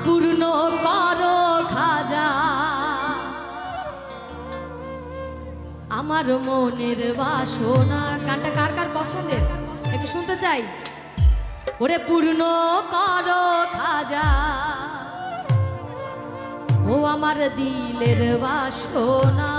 পূর্ণ করো খাজা আমার মনের বাসনা। গানটা কার কার পছন্দের একটু শুনতে চাই। ওরে পূর্ণ করো খাজা ও আমার দিলের বাসনা।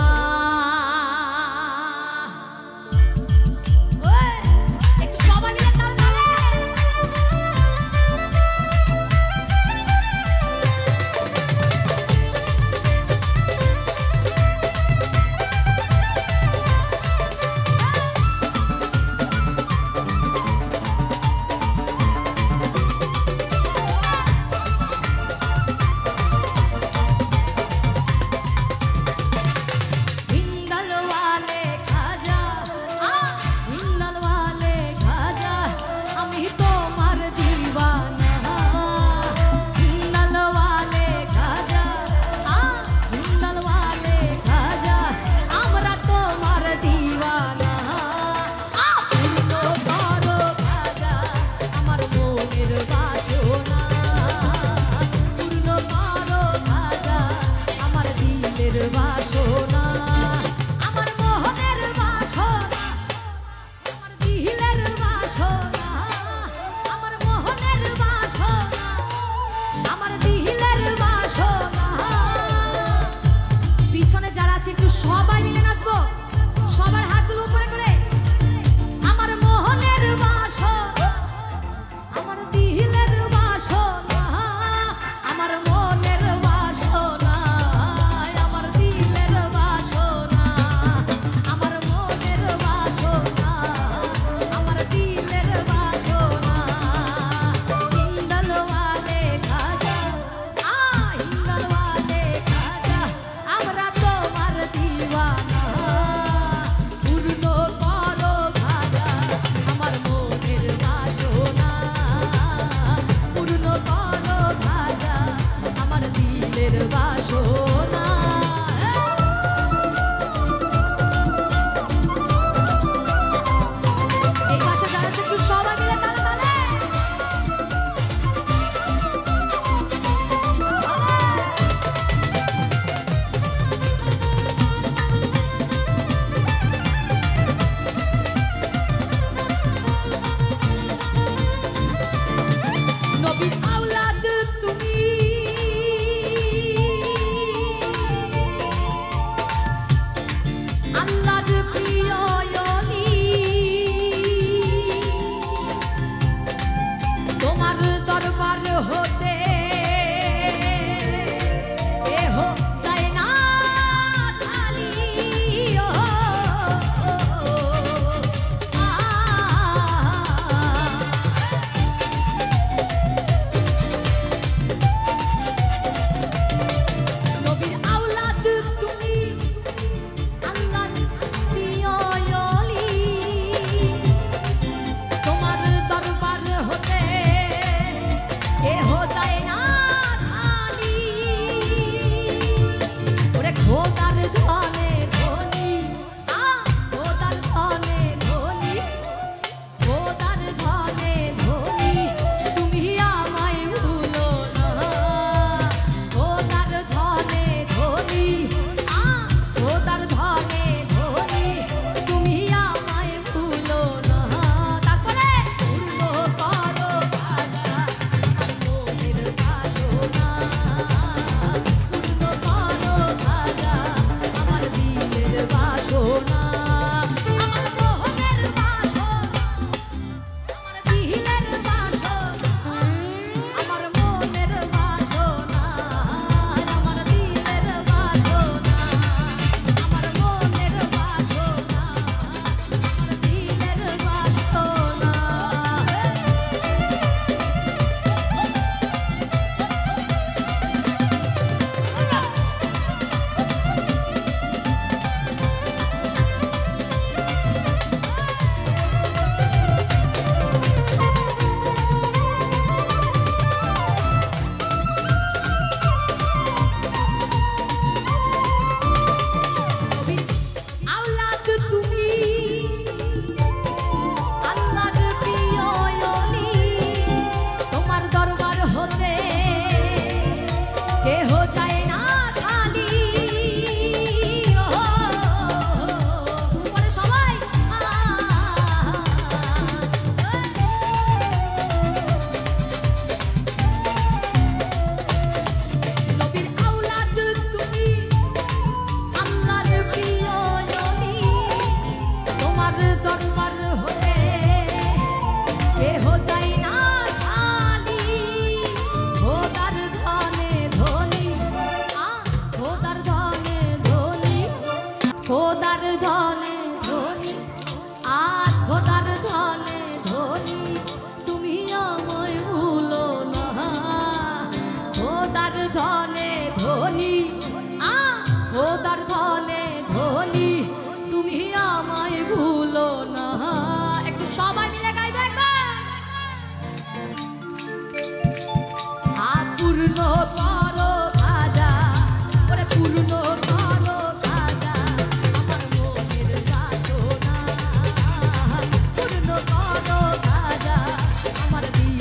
পিছনে যারা আছে একটু সবাই মিলে নাচবো, সবার হাতগুলো উপরে করে। আমার মোহনের বাসনা, আমার দিলের বাসনা, আমার মনের বাসনা, আমার দিলের বাসনা, আমার মনের বাসনা, আমার দিলের বাসনা। হিন্দল ওয়ালে খাজা, হিন্দল ওয়ালে খাজা, আমরা তোমার দিওয়ানা। পূর্ণ করো খাজা আমার মনের বাসনা, পূর্ণ করো খাজা আমার দিলের বাসনা। এই পাশে যারা আছে একটু সবাই মিলে তালে তালে। নবীর আওলাদ তুমি, আল্লাহর প্রিয় ওলি, তোমার দরবার হতে কেহ যায় না খালি। নবীর আওলাদ তুমি, আল্লাহর প্রিয় ওলি, তোমার দরবার হতে কেহ যায় না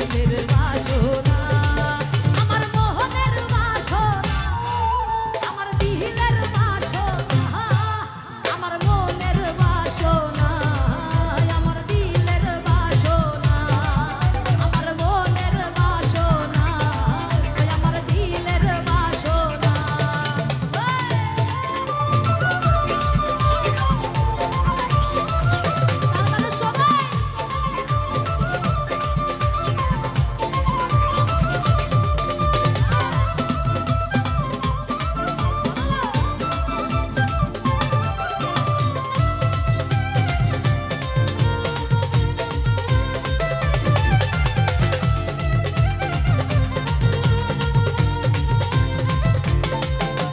মনের বাসনা আমার মোহনের বাসনা আমার দিলের বাসনা আমার মনের বাসনা আমার দিলের বাসনা আমার মনের বাসনা আমার দিলের বাসনা তাহলে সবাই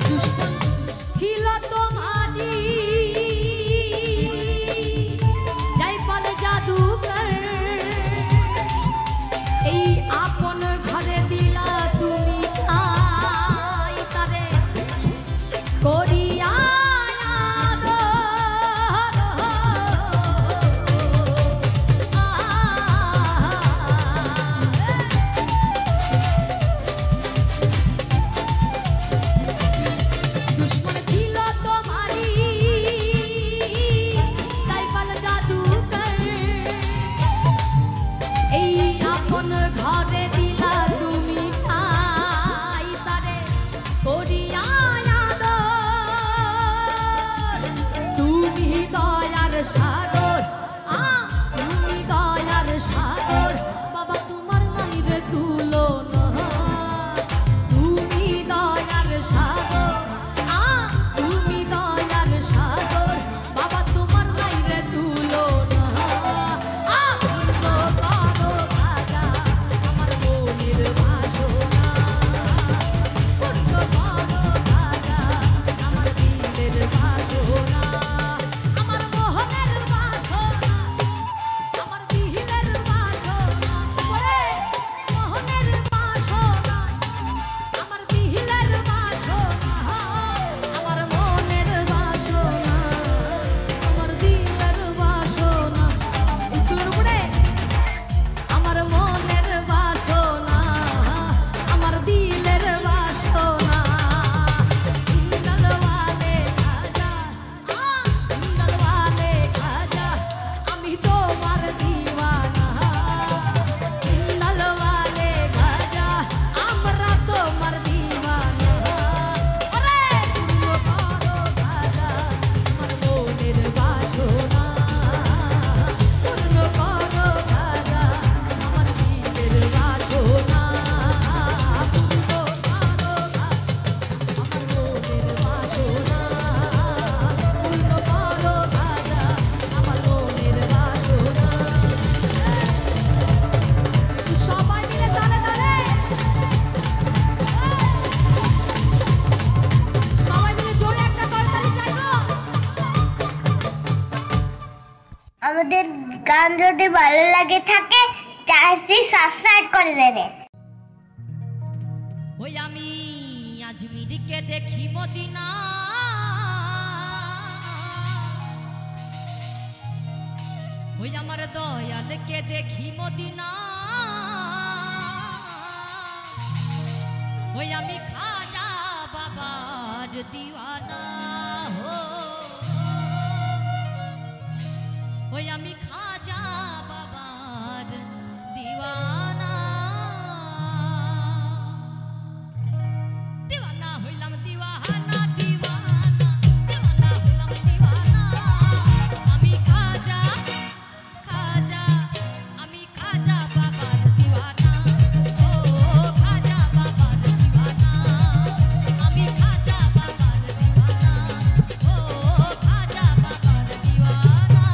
দুশ্মন ছিল তোমারি যাই পালে জাদুকর এই আপন ঘরে দিলা তুমি ঠাই তারে করিয়া দুশ্মন ছিল তোমারি তাই পাল জাদুকর এই আপন ঘরে দিলা তুমি ঠাই তারে করিয়া আদর তুমি দয়ার সাগর তুমি দয়ার সাগর বাবা তোমার নাই রে তুলনা তুমি দয়ার সাগর তুমি দয়ার সাগর বাবা তোমার নাই রে তুলনা পূর্ণ করো খাজা আমার মনের বাসনা পূর্ণ করো খাজা আমার দিলের বাসনা আমার মোহনের বাসনা আমার দিলের বাসনা মোহনের বাসনা আমার দিলের বাসনা আমার মনের বাসনা আমার দিলের বাসনা স্কুলের উপরে আমার মনের বাসনা আমার দিলের বাসনা ইন্দল ওয়ালে খাজা ইন্দল ওয়ালে খাজা আমি তোমার দিওয়ানা ইন্দল ওয়ালে খাজা আমরা তোমার দিওয়ানা ওরে পূর্ণ করো খাজা আমার মনের বাসনা পূর্ণ করো খাজা আমার দিলের বাসনা পূর্ণ করো খাজা আমার মনের বাসনা পূর্ণ করো খাজা আমার মনের বাসনা সবাই মিলে তালে তালে সবাই মিলে জোরে একটা করতালি চাইবো আমাদের গান যদি ভালো লাগে থাকে চ্যানেলটি সাবস্ক্রাইব করে দেবে। ওই আমি আজমিরকে দেখি মদিনা ওই আমার দয়ালকে দেখি মদিনা ওই আমি খাজা বাবার দিওয়ানা হো ওই আমি খাজা বাবার দিওয়ানা দিওয়ানা হইলাম দিওয়ানা দিওয়ানা দিওয়ানা হইলাম দিওয়ানা আমি খাজা খাজা আমি খাজা বাবার দিওয়ানা ও খাজা বাবার দিওয়ানা আমি খাজা বাবার দিওয়ানা ও খাজা বাবার দিওয়ানা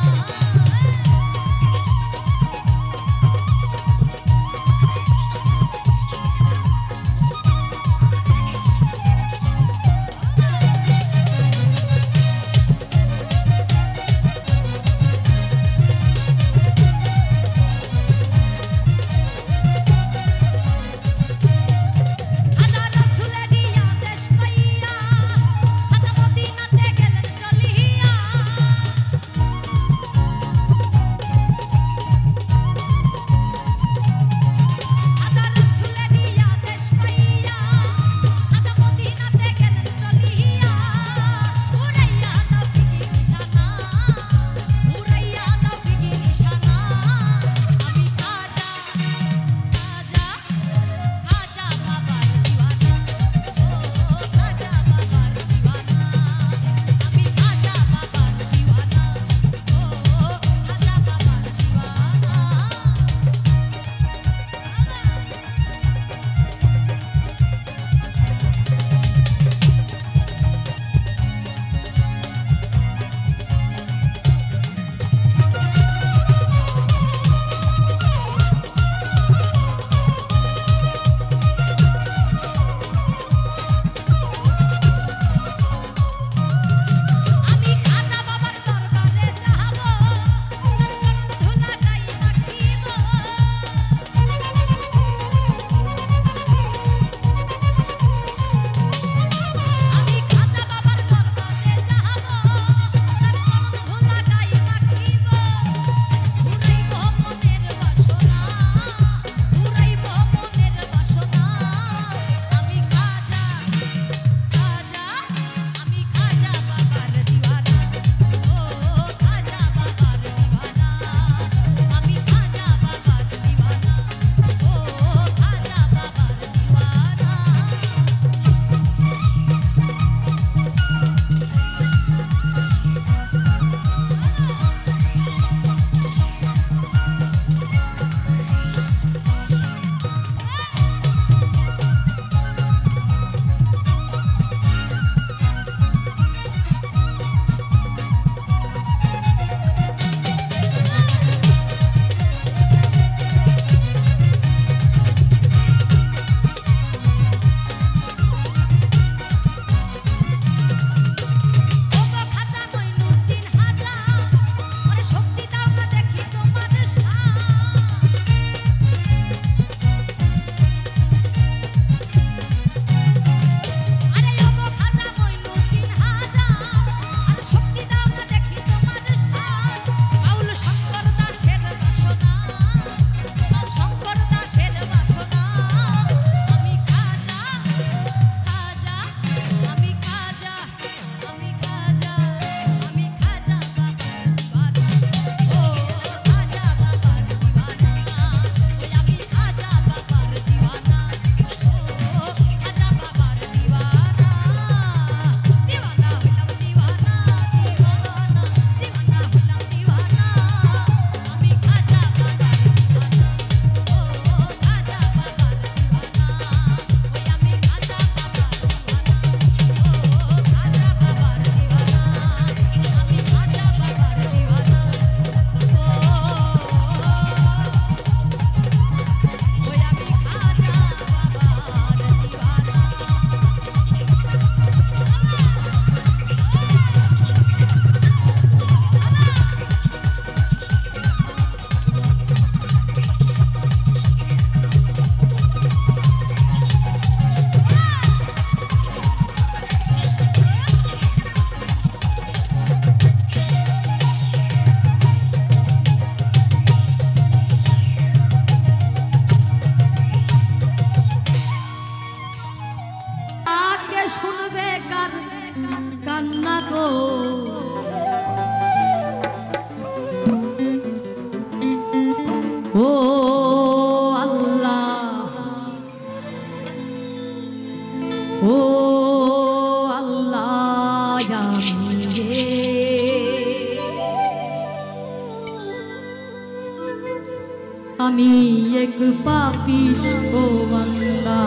পাপিষ্ঠ বান্দা।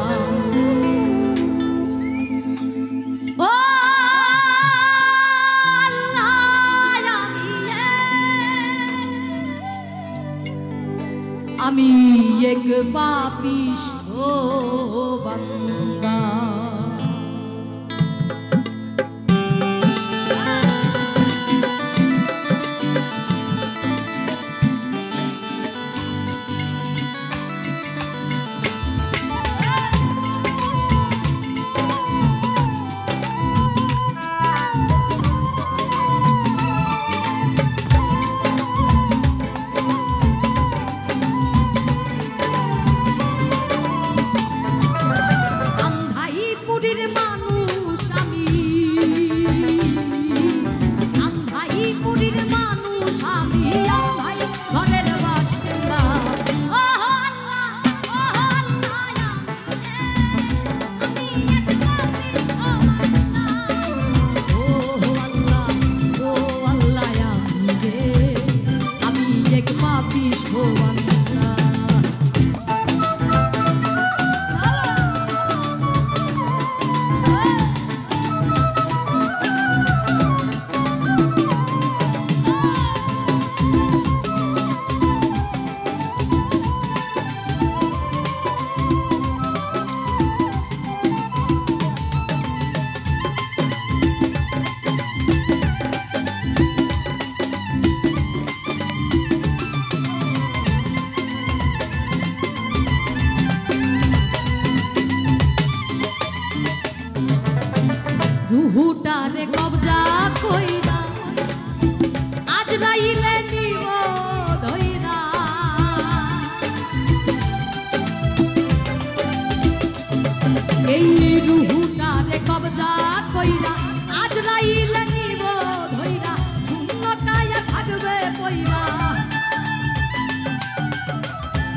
ও আমি এক পাপিষ্ঠ বান্দা। রুহুটারে কবজা কইরা আজরাইলে নিব ধইরা। এই রুহুটারে কবজা কইরা আজরাইলে নিব ধইরা। শূন্য কায়া থাকবে কইরা,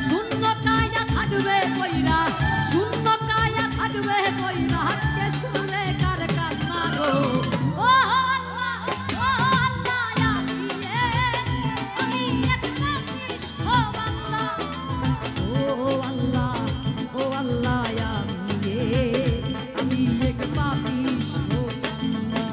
শূন্য কায়া থাকবে কইরা, শূন্য কায়া থাকবে কইরা। কে শুনবে কার কান্না গো? ও আল্লাহ, ও আল্লাহ, আমি এক পাপিষ্ঠ বান্দা। ও আল্লাহ, ও আল্লাহ, আমি এক পাপিষ্ঠ বান্দা।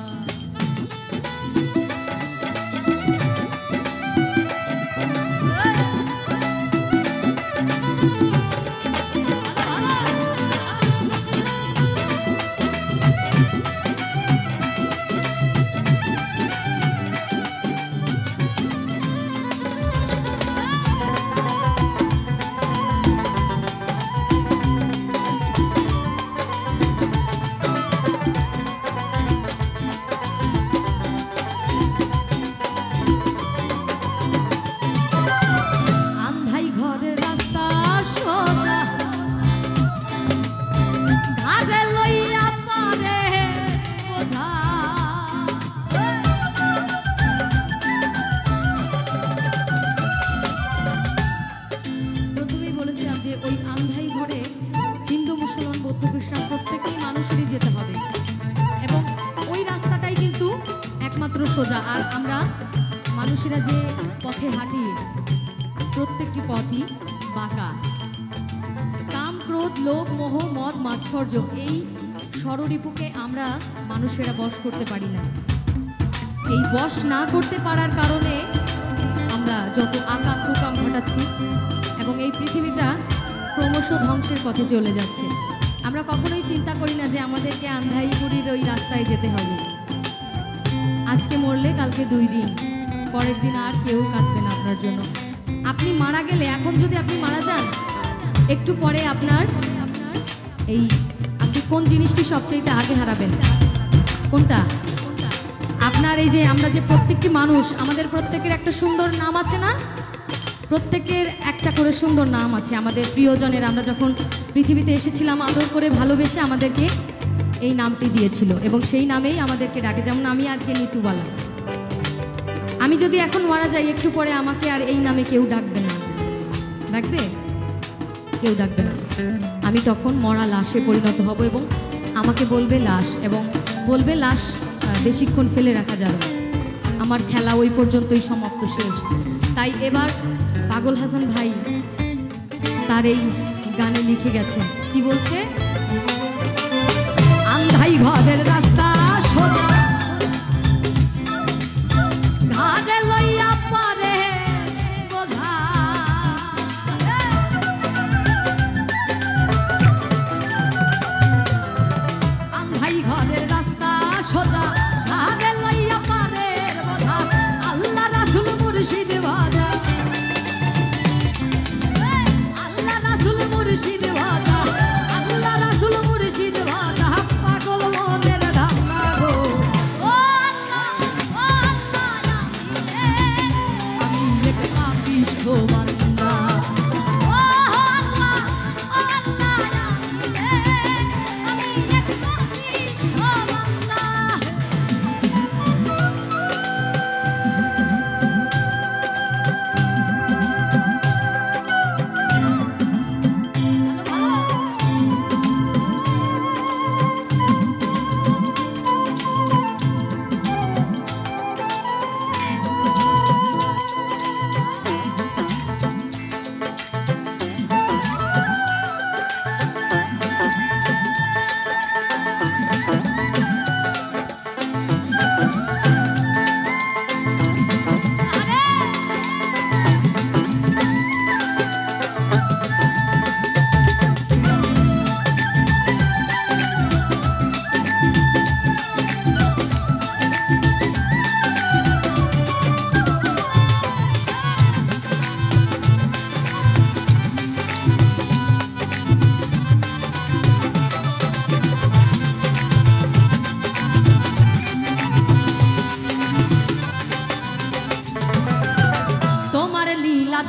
সোজা। আর আমরা মানুষেরা যে পথে হাঁটি প্রত্যেকটি পথই বাঁকা। কাম, ক্রোধ, লোভ, মোহ, মদ, মাৎসর্য এই ষড়রিপুকে আমরা মানুষেরা বশ করতে পারি না। এই বশ না করতে পারার কারণে আমরা যত আকাম কুকাম ঘটাচ্ছি এবং এই পৃথিবীটা ক্রমশ ধ্বংসের পথে চলে যাচ্ছে। আমরা কখনোই চিন্তা করি না যে আমাদেরকে আন্ধাইপুরীর ওই রাস্তায় যেতে হবে। আজকে মরলে কালকে 2 দিন, পরের দিন আর কেউ কাঁদবে না আপনার জন্য। আপনি মারা গেলে, এখন যদি আপনি মারা যান, একটু পরে আপনার এই আপনি কোন জিনিসটি সবচেয়ে আগে হারাবেন? কোনটা? আপনার এই যে আমরা যে প্রত্যেকটি মানুষ, আমাদের প্রত্যেকের একটা সুন্দর নাম আছে না? প্রত্যেকের একটা করে সুন্দর নাম আছে। আমাদের প্রিয়জনের, আমরা যখন পৃথিবীতে এসেছিলাম আদর করে ভালোবেসে আমাদেরকে এই নামটি দিয়েছিল এবং সেই নামেই আমাদেরকে ডাকে। যেমন আমি আজকে নিতুবালা। আমি যদি এখন মারা যাই, একটু পরে আমাকে আর এই নামে কেউ ডাকবে না। ডাকবে? কেউ ডাকবে না। আমি তখন মরা লাশে পরিণত হব এবং আমাকে বলবে লাশ, এবং বলবে লাশ বেশিক্ষণ ফেলে রাখা যাবে না। আমার খেলা ওই পর্যন্তই সমাপ্ত, শেষ। তাই এবার পাগল হাসান ভাই তার এই গানে লিখে গেছে, কি বলছে? আন্ধাই ঘরের রাস্তা সোজা ঘাড়ে লইয়া পারে বোঝা, আন্ধাই ঘরের রাস্তা সোজা ঘাড়ে লইয়া পারে বোঝা, আল্লাহ রাসূল মুর্শিদ ভাজা, আল্লাহ রাসূল মুর্শিদ ভাজা, আল্লাহ রাসূল মুর্শিদ ভাজা, পাগল মনের ধান্না গো। ও আল্লাহ, ও আল্লাহ, আমি এক পাপিষ্ঠ বান্দা। ও আল্লাহ, ও আল্লাহ, আমি এক পাপিষ্ঠ বান্দা।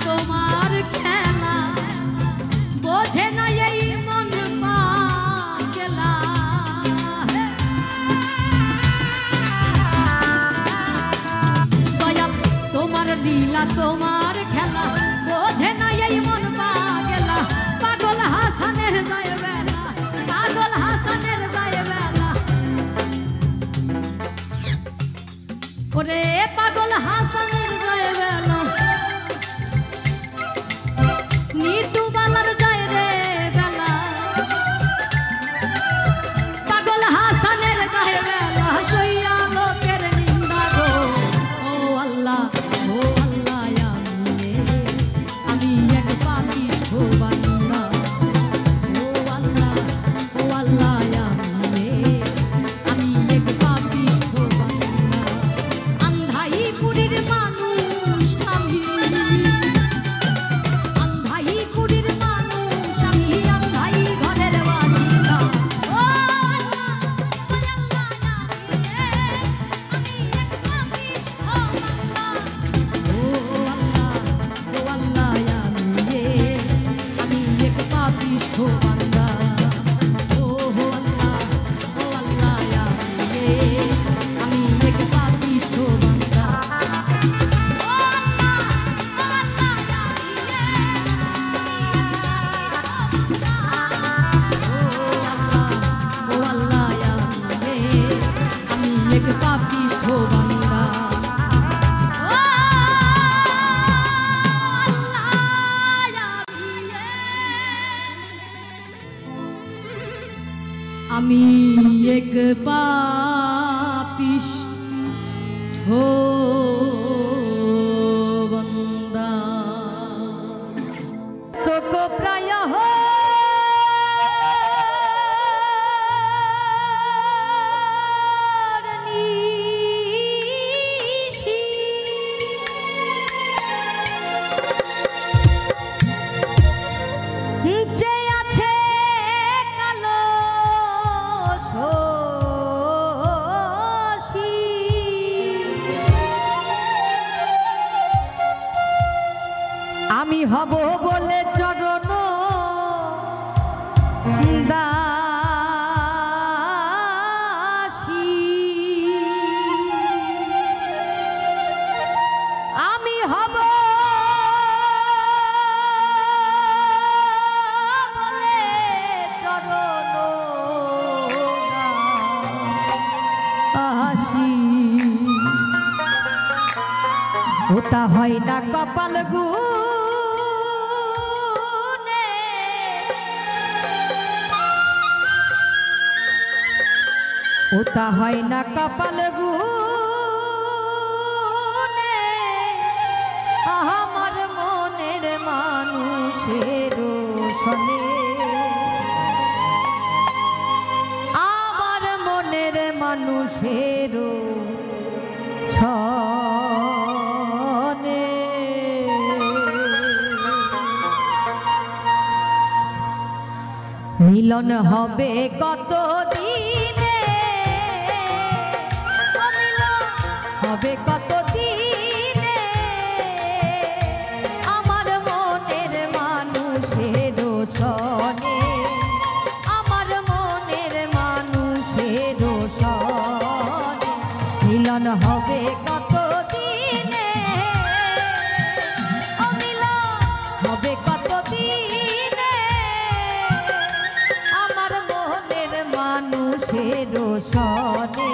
তোমার খেলা বোঝে না এই মন পাগলা, দয়াল তোমার লীলা তোমার খেলা বোঝে না এই মন পাগলা, পাগল হাসানের যায় বেলা, পাগল হাসানের যায় বেলা, ওরে পাগল হাসানের যায় বেলা, নিতু বালার যায় রে বেলা, পাগল হাসানের যায় বেলা, সইয়া লোকের নিন্দা গো। ও আল্লাহ, ও আল্লাহ, আমি এক পাপিষ্ঠ বান্দা। ও আল্লাহ, ও আল্লাহ, আমি এক পাপিষ্ঠ বান্দা। আন্ধাইপুরের মানুষ আমি, আন্ধাইপুরের মানুষ আমি, আন্ধাই ঘরের বাসিন্দা। ও আল্লাহ, ও আল্লাহ, আমি এক পাপিষ্ঠ বান্দা। ও আল্লাহ, ও আল্লাহ, আমি এক পাপিষ্ঠ বান্দা। ও আল্লাহ, ও আল্লাহ, আমি এক পাপিষ্ঠ বান্দা। পাপিষ্ঠ বান্দা। আমি এক পাপিষ্ঠ বান্দা। তো প্রায় আমি হব বলে চরণ দাসী, আমি হব বলে চরণ দাসী। ওটা হয় না কপাল গুনে ওটা হয় না কপাল গুনে আমার মনের মানুষের শোনে আমার মনের মানুষের শোনে মিলন হবে কত দিনে হবে কত দিনে আমার মনের মানুষের ছনে আমার মনের মানুষের ছনে মিলন হবে কত দিনে মিলন হবে কত দিনে আমার মনের মানুষের ছনে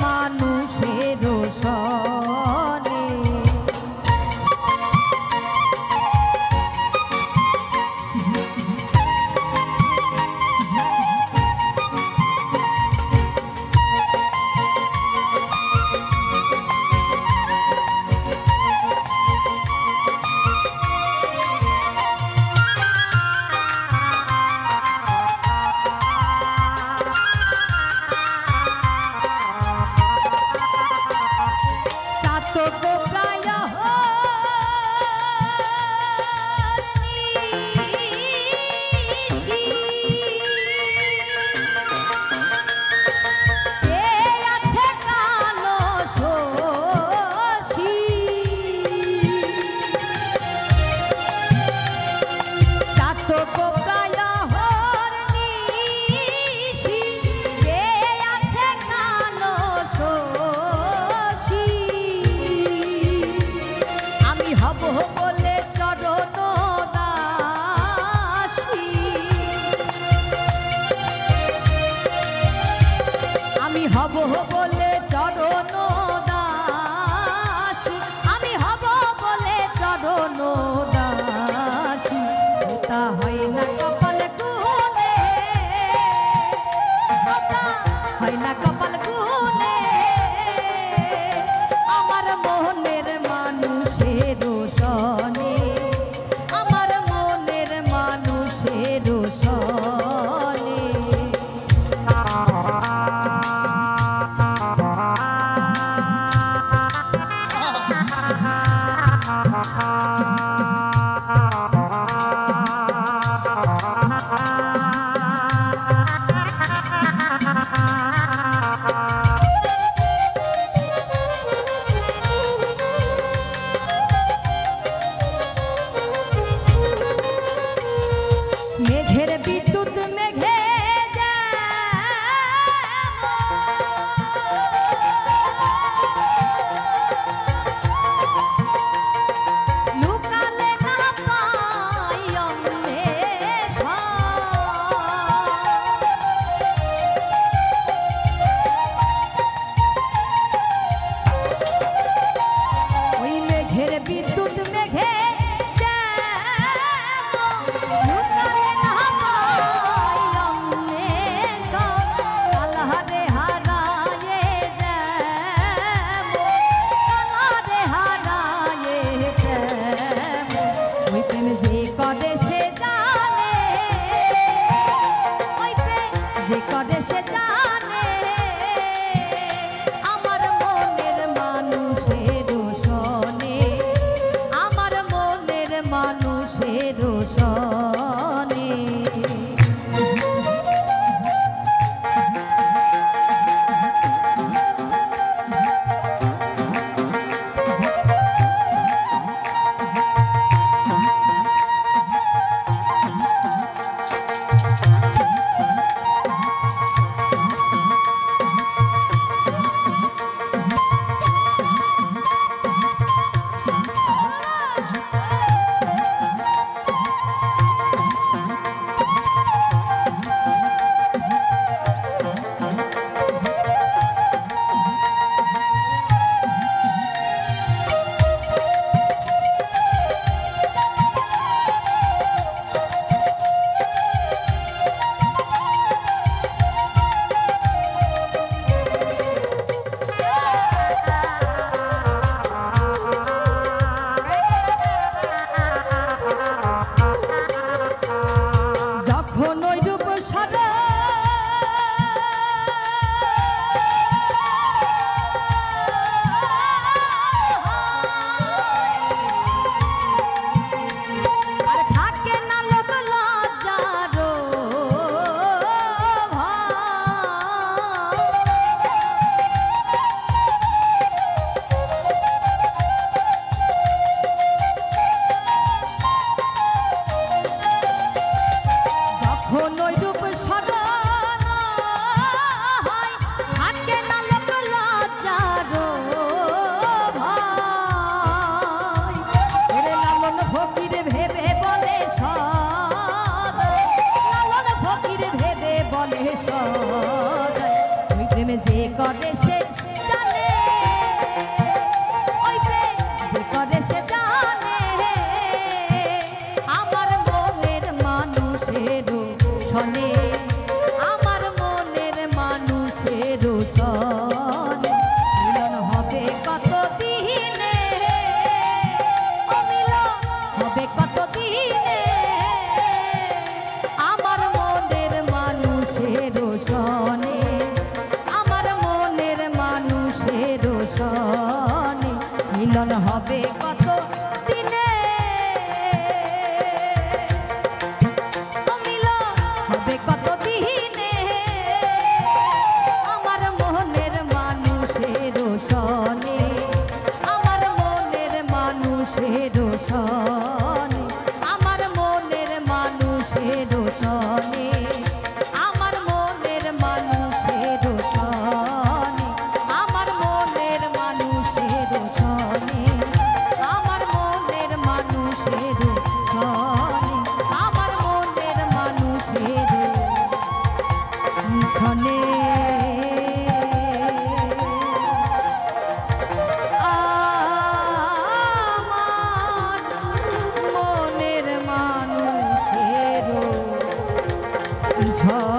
মানুষের শোনে হব বলে চরণ দাসী আমি হব বলে চরণ দাসী ওটা হয় না কপাল গুনে ওটা হয় না কপাল গুনে আমার মনের মানুষের শোনে আমার মনের মানুষের শোনে মেঘের বিদ্যুৎ মেঘে লুকালে না পাই ওই মেঘের বিদ্যুৎ মেঘে সে জানে আমার মনের মানুষের শোনে আমার মনের মানুষের শোনে হনই রূপ সরণ হয় থাকে না লোক লজ্জার ভয় ওরে লালন ফকির ভেবে বলে সদাই লালন ফকির ভেবে বলে সদাই ওই প্রেমে যে করে সে জানে ওই প্রেম যে করে সে জানে আমার মনের মানুষের শোনে আমার মনের মানুষের শোনে মিলন হবে কত দিনে ও মিলন হবে কত দিনে আমার মনের মানুষের শোনে আমার মনের মানুষের শোনে মিলন হবে কত দিনে ও মিলন হবে কত দিনে আমার মনের মানুষের শোনে আমার মনের মানুষের শোনে আমার মনের মানুষের শোনে আমার মনের মানুষের শোনে আমার মনের মানুষের শোনে আমার মনের মানুষের শোনে আমার মনের মানুষের শোনে আমার মনের মানুষের শোনে